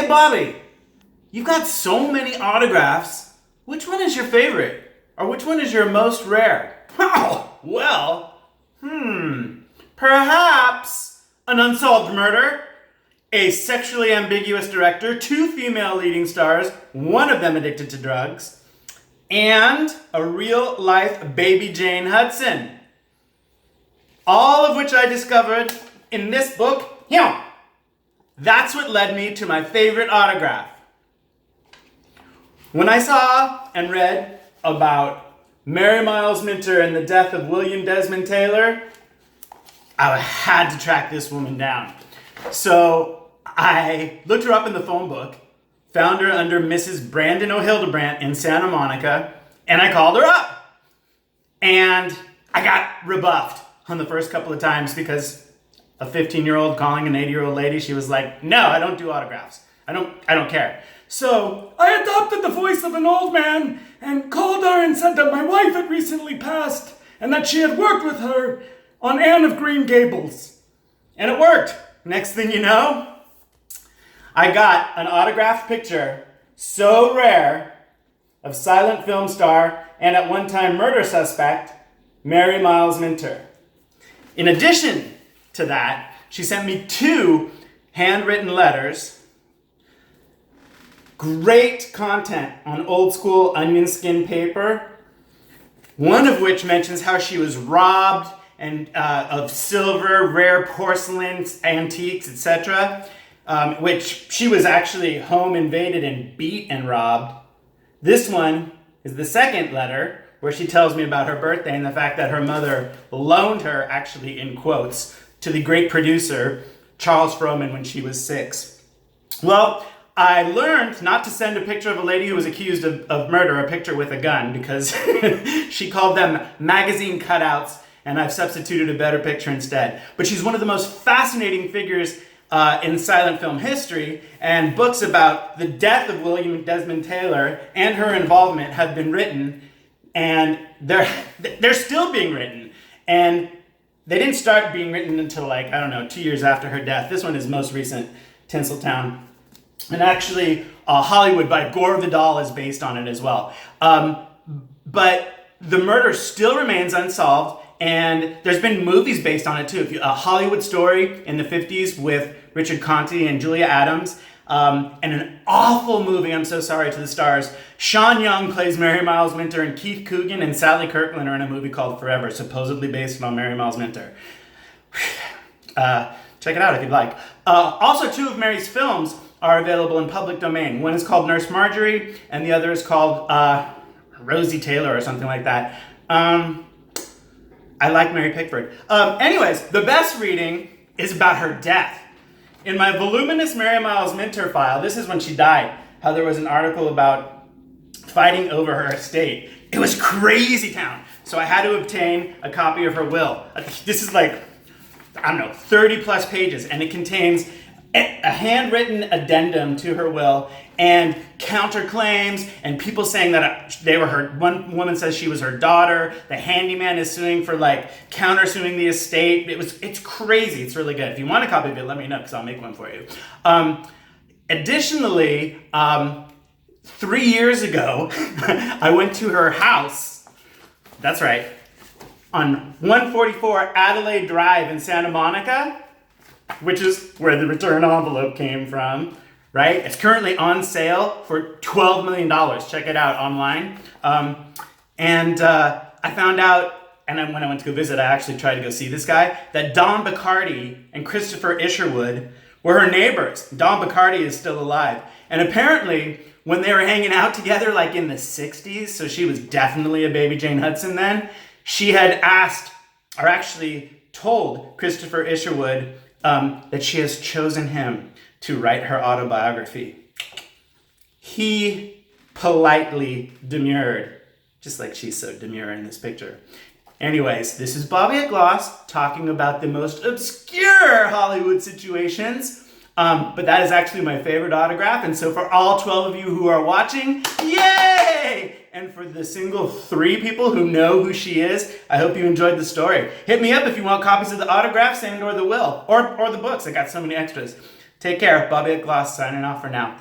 Bobby, you've got so many autographs. Which one is your favorite? Or which one is your most rare? Oh, well, perhaps an unsolved murder, a sexually ambiguous director, 2 female leading stars, one of them addicted to drugs, and a real-life baby Jane Hudson. All of which I discovered in this book. Yeah. That's what led me to my favorite autograph. When I saw and read about Mary Miles Minter and the death of William Desmond Taylor, I had to track this woman down. So I looked her up in the phone book, found her under Mrs. Brandon O'Hildebrandt in Santa Monica, and I called her up. And I got rebuffed on the first couple of times because a 15-year-old calling an 80-year-old lady, she was like, no, I don't do autographs. I don't care. So I adopted the voice of an old man and called her and said that my wife had recently passed and that she had worked with her on Anne of Green Gables. And it worked. Next thing you know, I got an autographed picture so rare of silent film star and at one time murder suspect, Mary Miles Minter. In addition to that, she sent me 2 handwritten letters. Great content on old school onion skin paper. One of which mentions how she was robbed and of silver, rare porcelain, antiques, etc. Which she was actually home invaded and beat and robbed. This one is the second letter where she tells me about her birthday and the fact that her mother loaned her, actually in quotes, to the great producer, Charles Frohman, when she was 6. Well, I learned not to send a picture of a lady who was accused of murder, a picture with a gun, because she called them magazine cutouts, and I've substituted a better picture instead. But she's one of the most fascinating figures in silent film history, and books about the death of William Desmond Taylor and her involvement have been written, and they're still being written. And they didn't start being written until 2 years after her death. This one is most recent, Tinseltown. And actually, Hollywood by Gore Vidal is based on it as well. But the murder still remains unsolved, and there's been movies based on it too. A Hollywood Story in the 50s with Richard Conte and Julia Adams, and an awful movie, I'm so sorry to the stars. Sean Young plays Mary Miles Minter, and Keith Coogan and Sally Kirkland are in a movie called Forever, supposedly based on Mary Miles Minter. Check it out if you'd like. Also, 2 of Mary's films are available in public domain. One is called Nurse Marjorie, and the other is called Rosie Taylor or something like that. I like Mary Pickford. Anyways, the best reading is about her death. In my voluminous Mary Miles Minter file, this is when she died, how there was an article about fighting over her estate. It was crazy town. So I had to obtain a copy of her will. This is 30 plus pages, and it contains a handwritten addendum to her will and counterclaims and people saying that they were her. One woman says she was her daughter. The handyman is suing for countersuing the estate. It's crazy. It's really good. If you want a copy of it, let me know because I'll make one for you. Additionally, 3 years ago, I went to her house. That's right. On 144 Adelaide Drive in Santa Monica, which is where the return envelope came from, right? It's currently on sale for $12 million. Check it out online. I found out, and then when I went to go visit, I actually tried to go see this guy, that Don Bacardi and Christopher Isherwood were her neighbors. Don Bacardi is still alive. And apparently, when they were hanging out together, in the 60s, so she was definitely a baby Jane Hudson then, she had asked, or actually told Christopher Isherwood that she has chosen him to write her autobiography. He politely demurred, just like she's so demure in this picture. Anyways, this is Bobby at Gloss talking about the most obscure Hollywood situations. But that is actually my favorite autograph. And so for all 12 of you who are watching, yay! And for the single 3 people who know who she is, I hope you enjoyed the story. Hit me up if you want copies of the autographs and or the will, or the books. I got so many extras. Take care. Bobby at Gloss signing off for now.